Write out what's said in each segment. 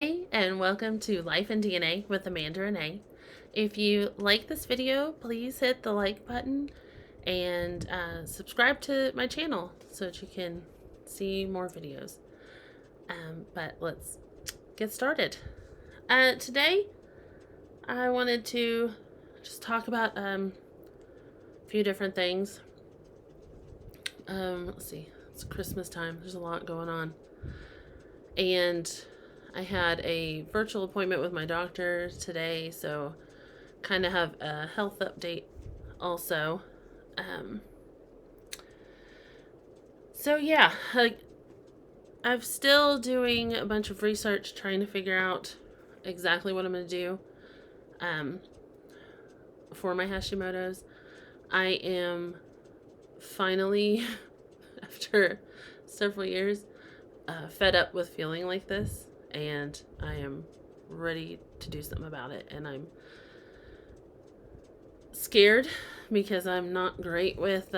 Hey, and welcome to Life in DNA with Amanda Renee. If you like this video, please hit the like button and subscribe to my channel so that you can see more videos. But let's get started. Today, I wanted to just talk about a few different things. Let's see, it's Christmas time, there's a lot going on. And I had a virtual appointment with my doctor today, so kind of have a health update also. So yeah, I'm still doing a bunch of research trying to figure out exactly what I'm going to do for my Hashimoto's. I am finally, after several years, fed up with feeling like this, and I am ready to do something about it. And I'm scared because I'm not great with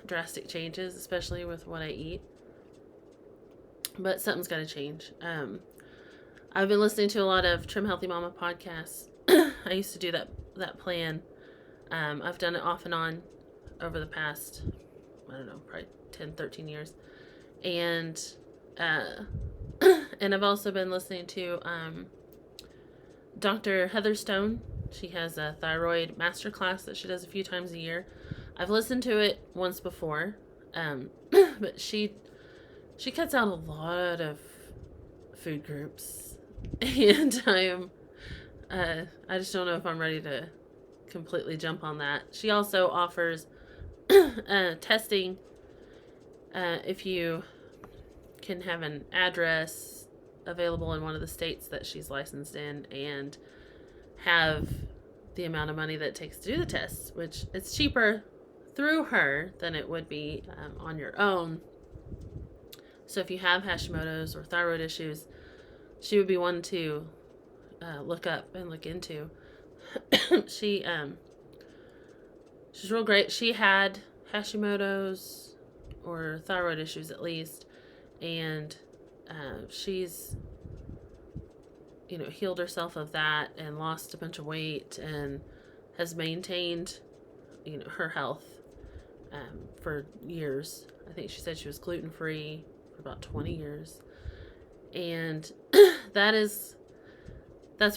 drastic changes, especially with what I eat. But something's got to change. I've been listening to a lot of Trim Healthy Mama podcasts. I used to do that plan. I've done it off and on over the past, I don't know, probably 10, 13 years. And and I've also been listening to Dr. Heather Stone. She has a thyroid masterclass that she does a few times a year. I've listened to it once before, but she cuts out a lot of food groups, and I just don't know if I'm ready to completely jump on that. She also offers testing if you can have an address available in one of the states that she's licensed in and have the amount of money that it takes to do the tests, which it's cheaper through her than it would be on your own. So if you have Hashimoto's or thyroid issues, she would be one to look up and look into. She's real great. She had Hashimoto's or thyroid issues at least, and she's healed herself of that and lost a bunch of weight and has maintained her health for years. I think she said she was gluten-free for about 20 years, and that's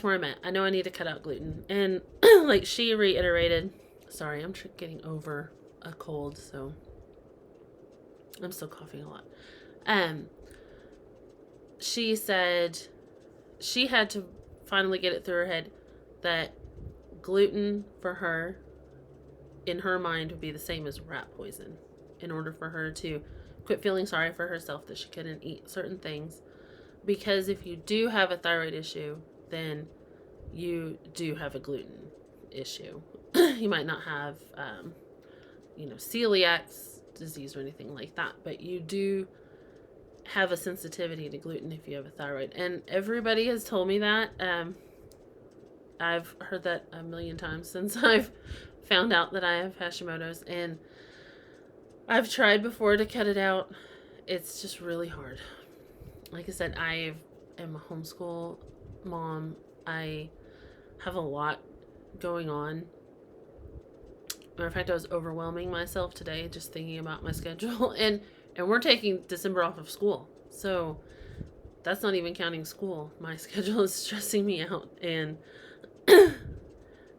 where I'm at. I know I need to cut out gluten, and like she reiterated, sorry, I'm getting over a cold, so I'm still coughing a lot. She said she had to finally get it through her head that gluten for her, in her mind, would be the same as rat poison in order for her to quit feeling sorry for herself that she couldn't eat certain things. Because if you do have a thyroid issue, then you do have a gluten issue. You might not have, celiac disease or anything like that, but you do have a sensitivity to gluten if you have a thyroid. And everybody has told me that. I've heard that a million times since I've found out that I have Hashimoto's, and I've tried before to cut it out. It's just really hard. Like I said, I am a homeschool mom. I have a lot going on. Matter of fact, I was overwhelming myself today just thinking about my schedule, and we're taking December off of school, so that's not even counting school. My schedule is stressing me out, and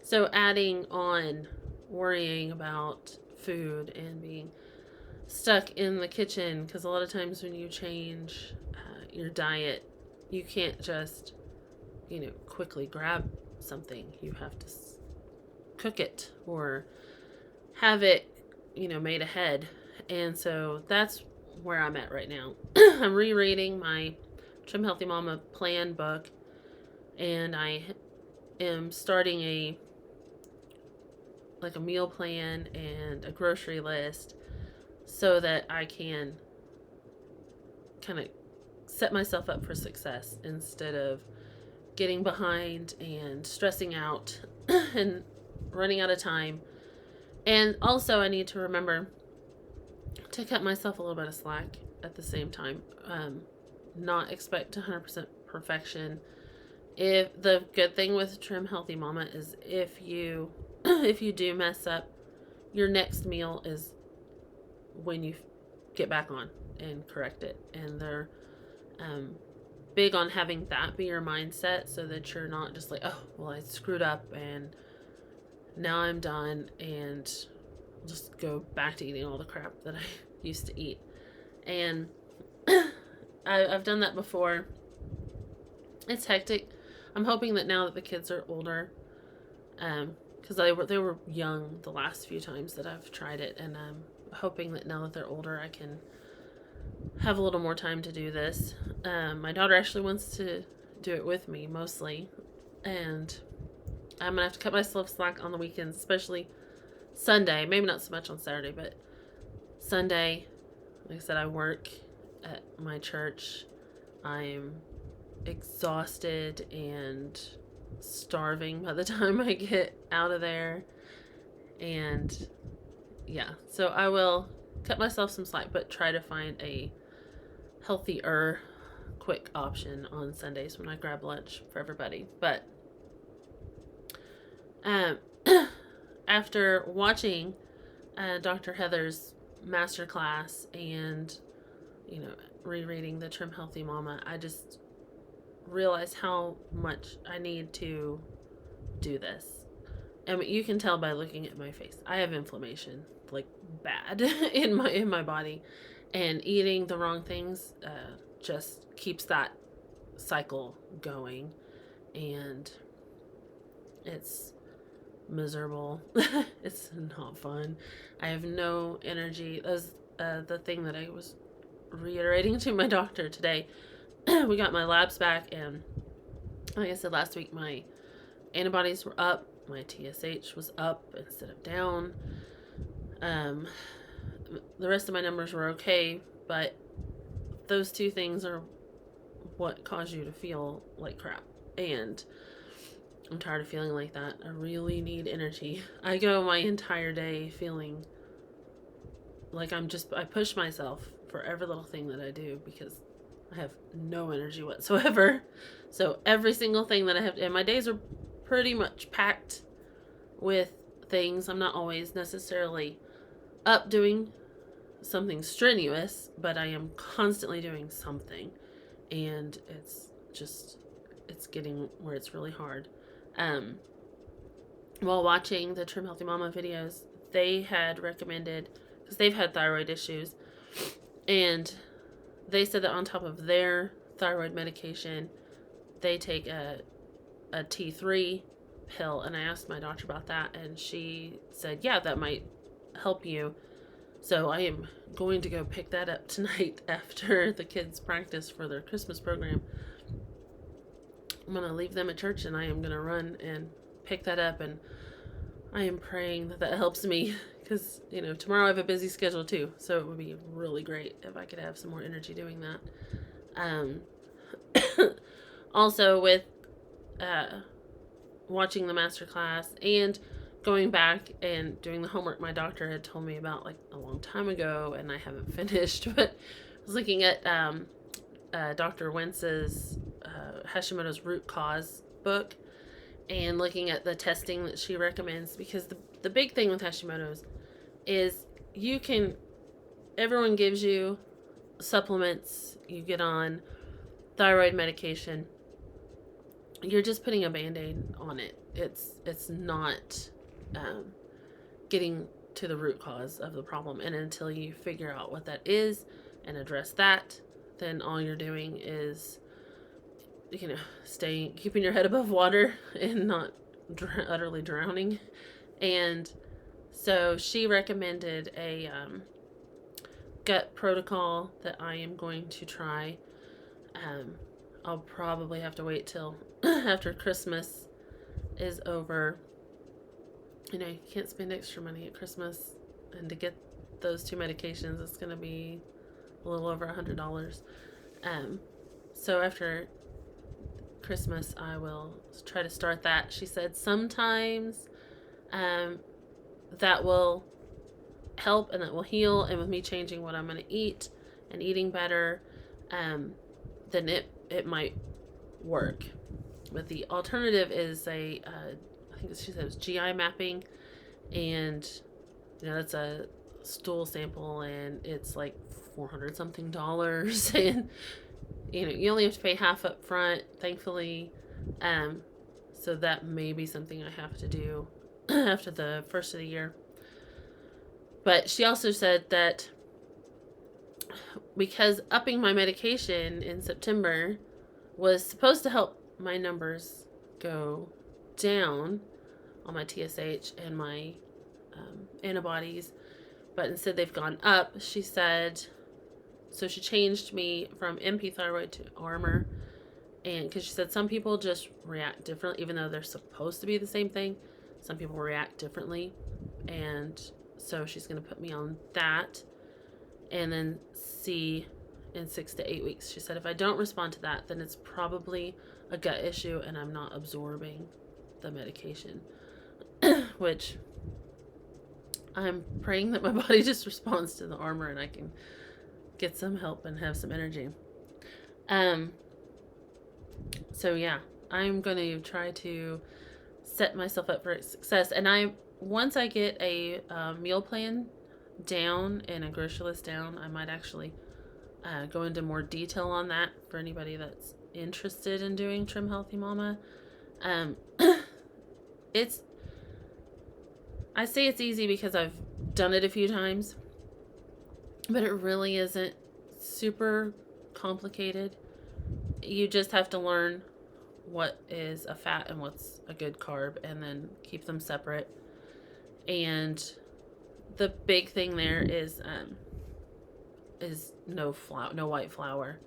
so adding on worrying about food and being stuck in the kitchen, because a lot of times when you change your diet, you can't just quickly grab something. You have to cook it or have it made ahead. And so that's where I'm at right now. I'm rereading my Trim Healthy Mama plan book, and I am starting a meal plan and a grocery list so that I can kind of set myself up for success instead of getting behind and stressing out and running out of time. And also I need to remember to cut myself a little bit of slack at the same time. Not expect 100% perfection. If the good thing with Trim Healthy Mama is if you if you do mess up, your next meal is when you get back on and correct it. And they're um, big on having that be your mindset so that you're not just like, oh, well, I screwed up and now I'm done and just go back to eating all the crap that I used to eat. And I've done that before. It's hectic. I'm hoping that now that the kids are older, because they were young the last few times that I've tried it, and I'm hoping that now that they're older, I can have a little more time to do this. My daughter actually wants to do it with me mostly, and I'm gonna have to cut myself slack on the weekends, especially Sunday. Maybe not so much on Saturday, but Sunday, like I said, I work at my church. I'm exhausted and starving by the time I get out of there. And yeah, so I will cut myself some slack, but try to find a healthier, quick option on Sundays when I grab lunch for everybody. But after watching Dr. Heather's masterclass and, rereading the Trim Healthy Mama, I just realized how much I need to do this. I mean, you can tell by looking at my face. I have inflammation, like bad, in my body, and eating the wrong things just keeps that cycle going, and it's miserable. It's not fun. I have no energy. That was the thing that I was reiterating to my doctor today. We got my labs back, and like I said last week, my antibodies were up, my TSH was up instead of down. The rest of my numbers were okay, but those two things are what cause you to feel like crap, and I'm tired of feeling like that. I really need energy. I go my entire day feeling like I push myself for every little thing that I do because I have no energy whatsoever. So every single thing that I have, and my days are pretty much packed with things. I'm not always necessarily up doing something strenuous, but I am constantly doing something. And it's getting where it's really hard. While watching the Trim Healthy Mama videos, they had recommended, because they've had thyroid issues, and they said that on top of their thyroid medication, they take a T3 pill. And I asked my doctor about that, and she said, yeah, that might help you. So I am going to go pick that up tonight after the kids practice for their Christmas program. I'm going to leave them at church, and I am going to run and pick that up, and I am praying that helps me, because, tomorrow I have a busy schedule too, so it would be really great if I could have some more energy doing that. Also, with watching the masterclass and going back and doing the homework my doctor had told me about like a long time ago, and I haven't finished, but I was looking at Dr. Wentz's Hashimoto's Root Cause book, and looking at the testing that she recommends, because the big thing with Hashimoto's is everyone gives you supplements, you get on thyroid medication, you're just putting a band-aid on it. It's not getting to the root cause of the problem, and until you figure out what that is and address that, then all you're doing is keeping your head above water and not utterly drowning. And so she recommended a gut protocol that I am going to try. I'll probably have to wait till after Christmas is over. You can't spend extra money at Christmas, and to get those two medications, it's going to be a little over $100. So after Christmas, I will try to start that. She said sometimes that will help and that will heal, and with me changing what I'm going to eat and eating better, then it might work. But the alternative is I think she said it was GI mapping, and that's a stool sample, and it's like $400 something, and you only have to pay half up front, thankfully. So that may be something I have to do after the first of the year. But she also said that because upping my medication in September was supposed to help my numbers go down on my TSH and my antibodies, but instead they've gone up. She said, so she changed me from MP thyroid to Armor, and because she said some people just react differently, even though they're supposed to be the same thing, some people react differently, and so she's going to put me on that and then see in 6 to 8 weeks. She said if I don't respond to that, then it's probably a gut issue and I'm not absorbing the medication, which I'm praying that my body just responds to the Armor and I can get some help and have some energy. So yeah, I'm going to try to set myself up for success. And once I get a meal plan down and a grocery list down, I might actually go into more detail on that for anybody that's interested in doing Trim Healthy Mama. I say it's easy because I've done it a few times, but it really isn't super complicated. You just have to learn what is a fat and what's a good carb, and then keep them separate. And the big thing there is no white flour.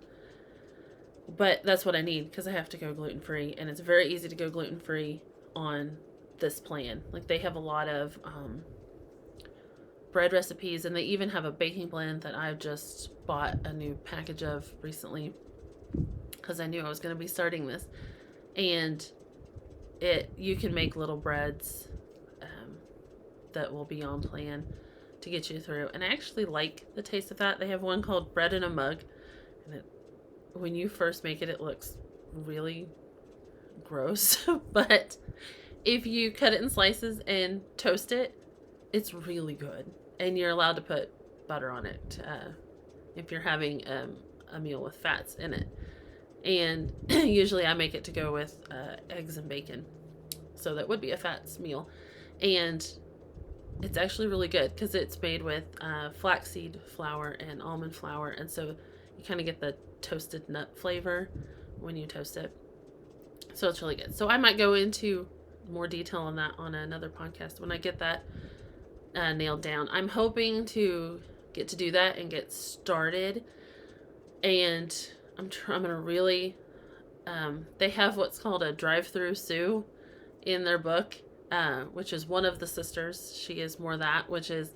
But that's what I need because I have to go gluten-free, and it's very easy to go gluten-free on this plan. Like, they have a lot of bread recipes, and they even have a baking blend that I've just bought a new package of recently because I knew I was going to be starting this. And you can make little breads that will be on plan to get you through. And I actually like the taste of that. They have one called Bread in a Mug, and when you first make it, it looks really gross. But if you cut it in slices and toast it, it's really good. And you're allowed to put butter on it if you're having a meal with fats in it. And usually I make it to go with eggs and bacon. So that would be a fats meal. And it's actually really good because it's made with flaxseed flour and almond flour. And so you kind of get the toasted nut flavor when you toast it. So it's really good. So I might go into more detail on that on another podcast when I get that nailed down. I'm hoping to get to do that and get started. And I'm going to really, they have what's called a drive-through Sue in their book, which is one of the sisters. She is more that, which is,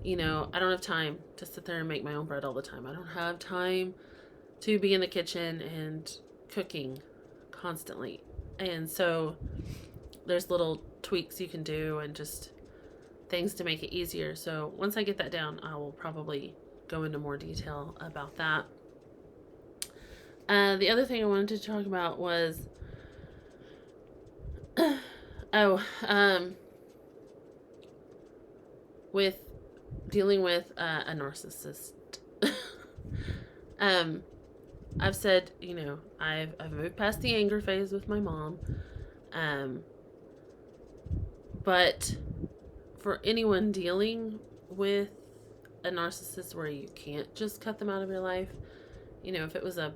I don't have time to sit there and make my own bread all the time. I don't have time to be in the kitchen and cooking constantly. And so there's little tweaks you can do and just things to make it easier. So once I get that down, I will probably go into more detail about that. The other thing I wanted to talk about was, with dealing with a narcissist. I've said, I've moved past the anger phase with my mom. But for anyone dealing with a narcissist where you can't just cut them out of your life, if it was a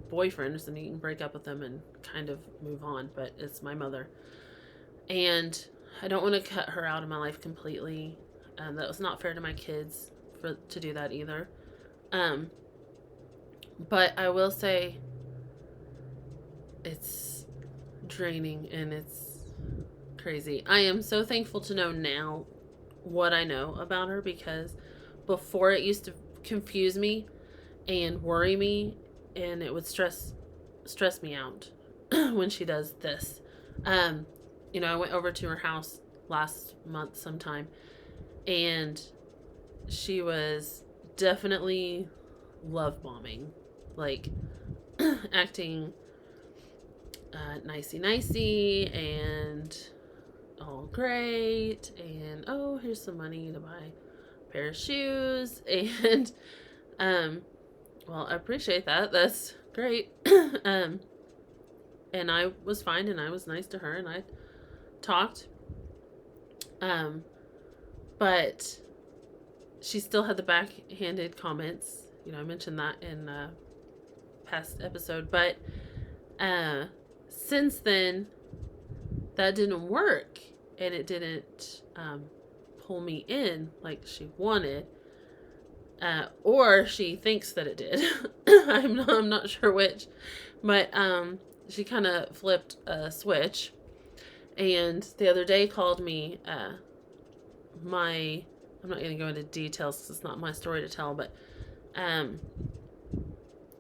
boyfriend or something, you can break up with them and kind of move on, but it's my mother. And I don't want to cut her out of my life completely. That was not fair to my kids to do that either. But I will say it's draining and it's crazy. I am so thankful to know now what I know about her, because before it used to confuse me and worry me, and it would stress me out when she does this. I went over to her house last month sometime, and she was definitely love bombing, like acting nicey nicey and all great, and oh, here's some money to buy a pair of shoes, and well, I appreciate that. That's great. um, and I was fine, and I was nice to her, and I talked. Um, but she still had the backhanded comments. I mentioned that in a past episode, but since then, that didn't work, and it didn't pull me in like she wanted, or she thinks that it did. I'm not sure which, but she kind of flipped a switch, and the other day called me. I'm not going to go into details because it's not my story to tell, but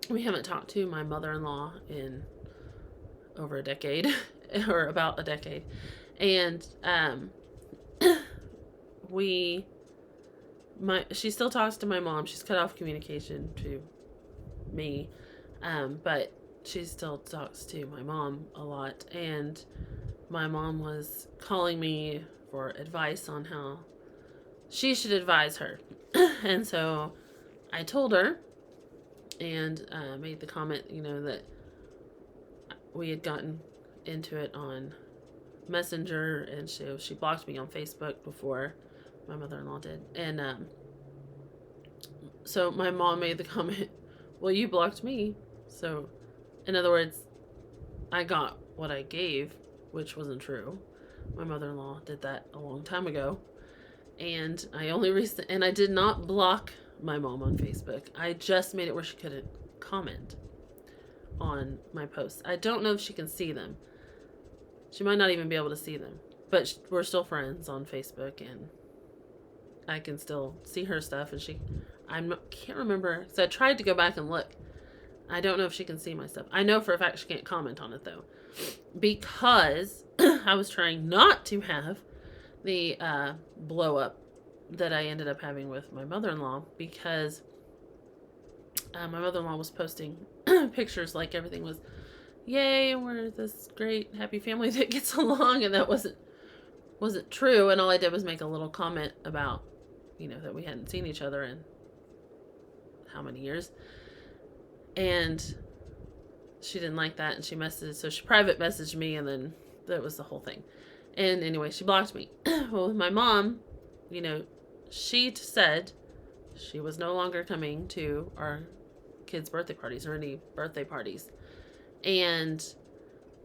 we haven't talked to my mother-in-law in over a decade, or about a decade, and she still talks to my mom. She's cut off communication to me, but she still talks to my mom a lot, and my mom was calling me for advice on how she should advise her. And so I told her, and made the comment, that we had gotten into it on Messenger, and she blocked me on Facebook before my mother-in-law did. And so my mom made the comment, well, you blocked me. So, in other words, I got what I gave, which wasn't true. My mother-in-law did that a long time ago. And I did not block my mom on Facebook. I just made it where she couldn't comment on my posts. I don't know if she can see them. She might not even be able to see them. But we're still friends on Facebook, and I can still see her stuff. And can't remember, because I tried to go back and look. I don't know if she can see my stuff. I know for a fact she can't comment on it, though, because I was trying not to have the blow up that I ended up having with my mother-in-law, because my mother-in-law was posting pictures like everything was yay, we're this great happy family that gets along, and that wasn't true. And all I did was make a little comment about that we hadn't seen each other in how many years, and she didn't like that, and she private messaged me, and then that was the whole thing. And anyway, she blocked me. Well, with my mom, she said she was no longer coming to our kids' birthday parties or any birthday parties. And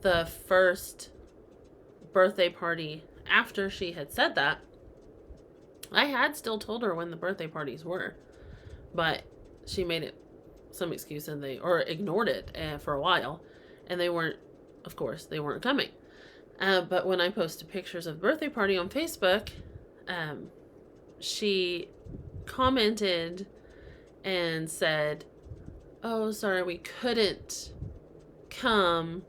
the first birthday party after she had said that, I had still told her when the birthday parties were, but she made it some excuse, and or ignored it for a while, and they weren't coming. But when I posted pictures of the birthday party on Facebook, she commented and said, oh, sorry, we couldn't come.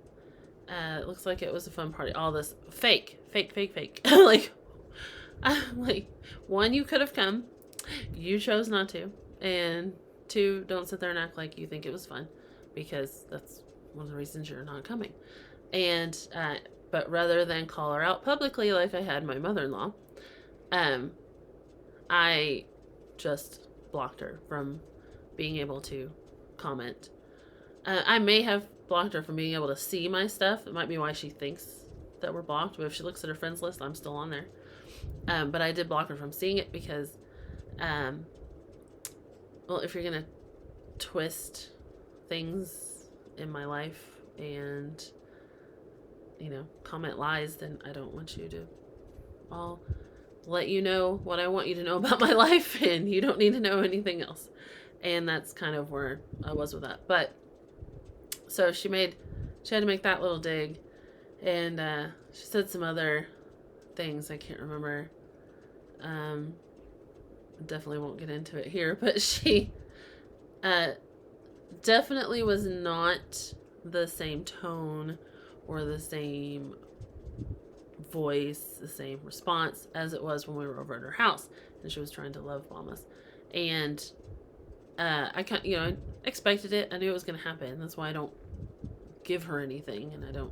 It looks like it was a fun party. All this fake. like, one, you could have come. You chose not to. And two, don't sit there and act like you think it was fun, because that's one of the reasons you're not coming. And, but rather than call her out publicly like I had my mother-in-law, I just blocked her from being able to comment. I may have blocked her from being able to see my stuff. It might be why she thinks that we're blocked, but if she looks at her friends list, I'm still on there. But I did block her from seeing it because, well, if you're going to twist things in my life and comment lies, then I don't want you to. I'll let you know what I want you to know about my life, and you don't need to know anything else. And that's kind of where I was with that. But so she had to make that little dig, and she said some other things I can't remember. Definitely won't get into it here, but she definitely was not the same tone or the same voice, the same response as it was when we were over at her house, and she was trying to love bomb us. And I expected it. I knew it was going to happen. That's why I don't give her anything, and I don't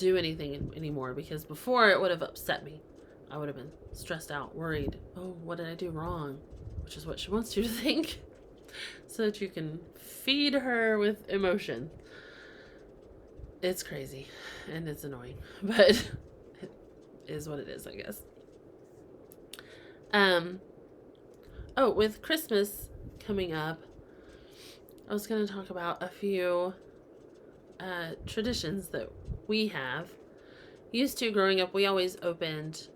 do anything anymore, because before it would have upset me. I would have been stressed out, worried. Oh, what did I do wrong? Which is what she wants you to think, so that you can feed her with emotion. It's crazy and it's annoying, but it is what it is, I guess. Oh, with Christmas coming up, I was going to talk about a few traditions that we have. Used to, growing up, we always opened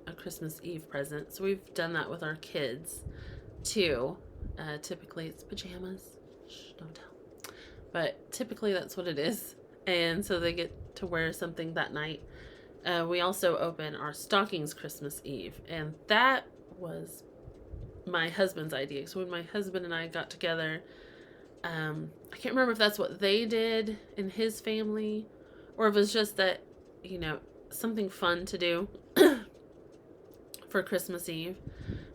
a Christmas Eve present. So we've done that with our kids too. Typically it's pajamas. Shh, don't tell. But typically that's what it is. And so they get to wear something that night. We also open our stockings Christmas Eve. And that was my husband's idea. So when my husband and I got together, I can't remember if that's what they did in his family, or if it was just that, something fun to do for Christmas Eve.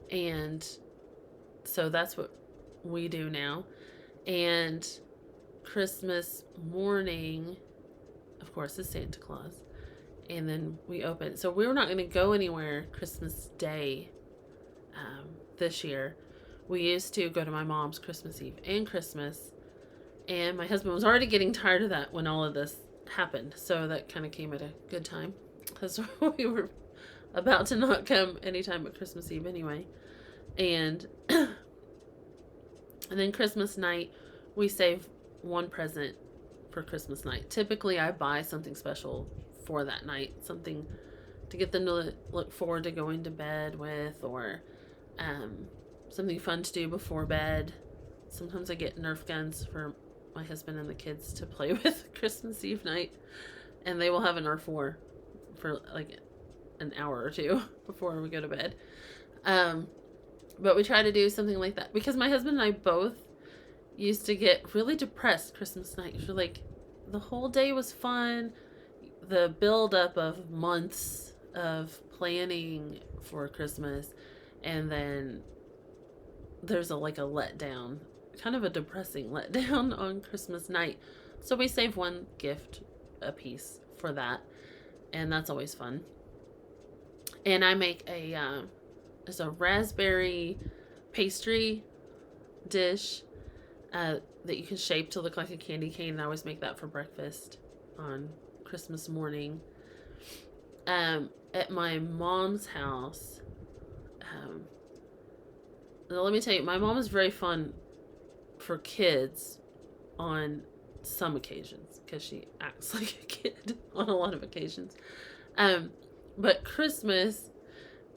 And so that's what we do now. And Christmas morning, of course, is Santa Claus. And then we open. So we're not going to go anywhere Christmas Day this year. We used to go to my mom's Christmas Eve and Christmas. And my husband was already getting tired of that when all of this happened. So that kind of came at a good time, because we were about to not come anytime but Christmas Eve anyway. And then Christmas night, we save one present for Christmas night. Typically, I buy something special for that night, something to get them to look forward to going to bed with, or something fun to do before bed. Sometimes I get Nerf guns for my husband and the kids to play with Christmas Eve night, and they will have a Nerf war for like an hour or two before we go to bed. But we try to do something like that, because my husband and I both used to get really depressed Christmas night. So like the whole day was fun, the build up of months of planning for Christmas, and then there's a letdown, kind of a depressing letdown on Christmas night. So we save one gift a piece for that, and that's always fun. And I make there's a raspberry pastry dish that you can shape to look like a candy cane. I always make that for breakfast on Christmas morning. At my mom's house, let me tell you, my mom is very fun for kids on some occasions, because she acts like a kid on a lot of occasions. But Christmas,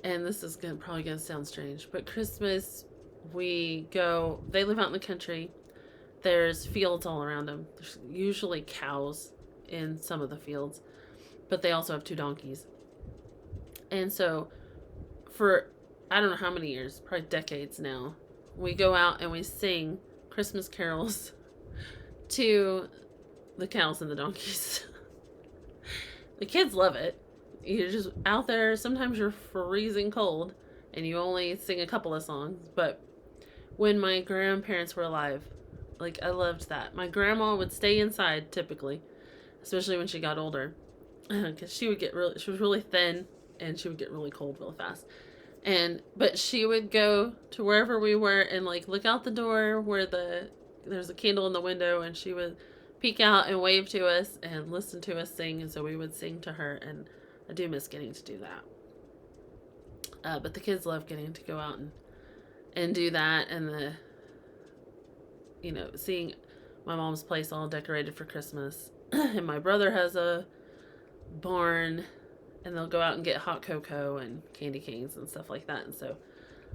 and this is probably gonna sound strange, but Christmas, they live out in the country. There's fields all around them. There's usually cows in some of the fields, but they also have 2 donkeys. And so for, I don't know how many years, probably decades now, we go out and we sing Christmas carols to the cows and the donkeys. The kids love it. You're just out there, sometimes you're freezing cold and you only sing a couple of songs. But when my grandparents were alive, I loved that. My grandma would stay inside typically, especially when she got older, because she was really thin and she would get really cold real fast. But she would go to wherever we were and look out the door where there's a candle in the window, and she would peek out and wave to us and listen to us sing. And so we would sing to her, and I do miss getting to do that. But the kids love getting to go out and do that, and seeing my mom's place all decorated for Christmas. And my brother has a barn, and they'll go out and get hot cocoa and candy canes and stuff like that. And so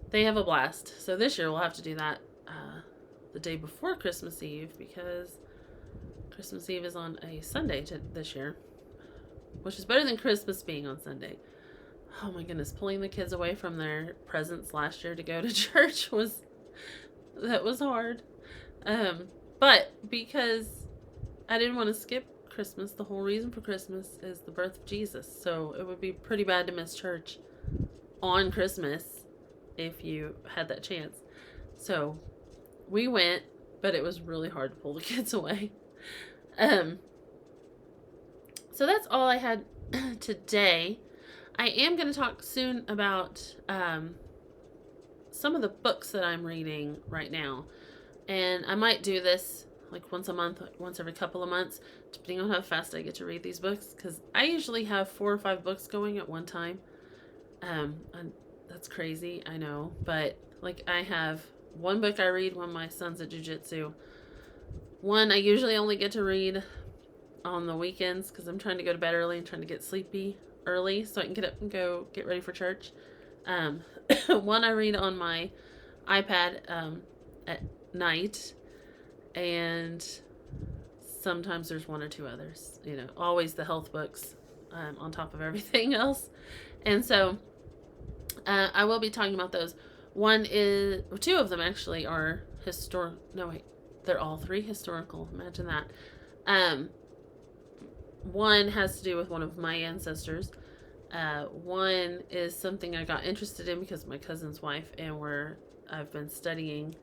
they have a blast. So this year we'll have to do that the day before Christmas Eve, because Christmas Eve is on a Sunday this year, which is better than Christmas being on Sunday. Oh my goodness, pulling the kids away from their presents last year to go to church was hard. But because I didn't want to skip Christmas, the whole reason for Christmas is the birth of Jesus. So it would be pretty bad to miss church on Christmas if you had that chance. So we went, but it was really hard to pull the kids away. So So that's all I had today. I am going to talk soon about some of the books that I'm reading right now. And I might do this like once a month, once every couple of months, depending on how fast I get to read these books. Because I usually have 4 or 5 books going at one time. And that's crazy, I know. But like I have one book I read when my son's at jiu-jitsu. One I usually only get to read on the weekends because I'm trying to go to bed early and trying to get sleepy early so I can get up and go get ready for church. One I read on my iPad at night, and sometimes there's 1 or 2 others. You know, always the health books on top of everything else. And so I will be talking about those. 2 of them actually are historic. No, wait, they're all 3 historical. Imagine that. One has to do with one of my ancestors. One is something I got interested in because of my cousin's wife, and I've been studying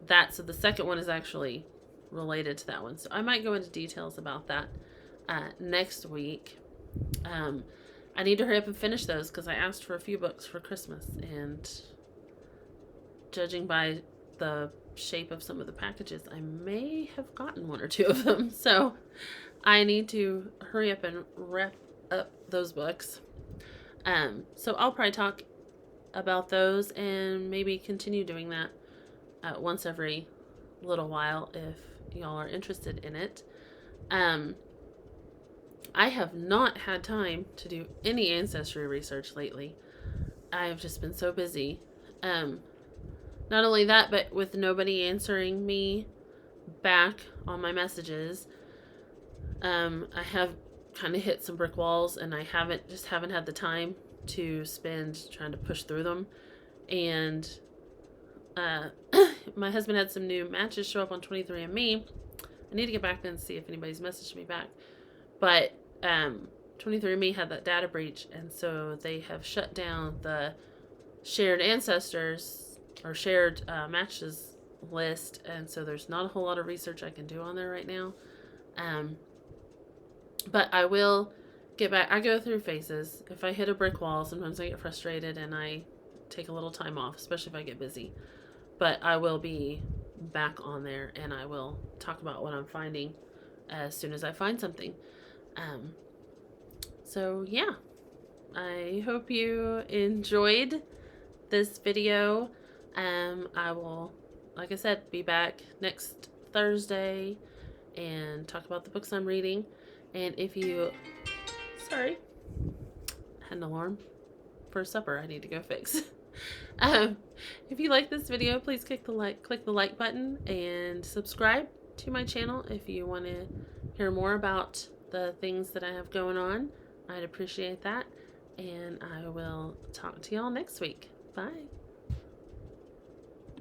that. So the second one is actually related to that one. So I might go into details about that next week. I need to hurry up and finish those because I asked for a few books for Christmas, and judging by the shape of some of the packages, I may have gotten 1 or 2 of them. So I need to hurry up and wrap up those books. So I'll probably talk about those and maybe continue doing that once every little while if y'all are interested in it. I have not had time to do any ancestry research lately. I have just been so busy. Not only that, but with nobody answering me back on my messages, I have kind of hit some brick walls, and I haven't had the time to spend trying to push through them. And my husband had some new matches show up on 23andMe. I need to get back and see if anybody's messaged me back. But 23andMe had that data breach, and so they have shut down the shared ancestors or shared matches list, and so there's not a whole lot of research I can do on there right now. But I will get back. I go through phases. If I hit a brick wall, sometimes I get frustrated and I take a little time off, especially if I get busy. But I will be back on there, and I will talk about what I'm finding as soon as I find something. So yeah, I hope you enjoyed this video. I will, like I said, be back next Thursday and talk about the books I'm reading. And if you, sorry, had an alarm for supper I need to go fix. If you like this video, please click the like button and subscribe to my channel if you want to hear more about the things that I have going on. I'd appreciate that. And I will talk to y'all next week. Bye.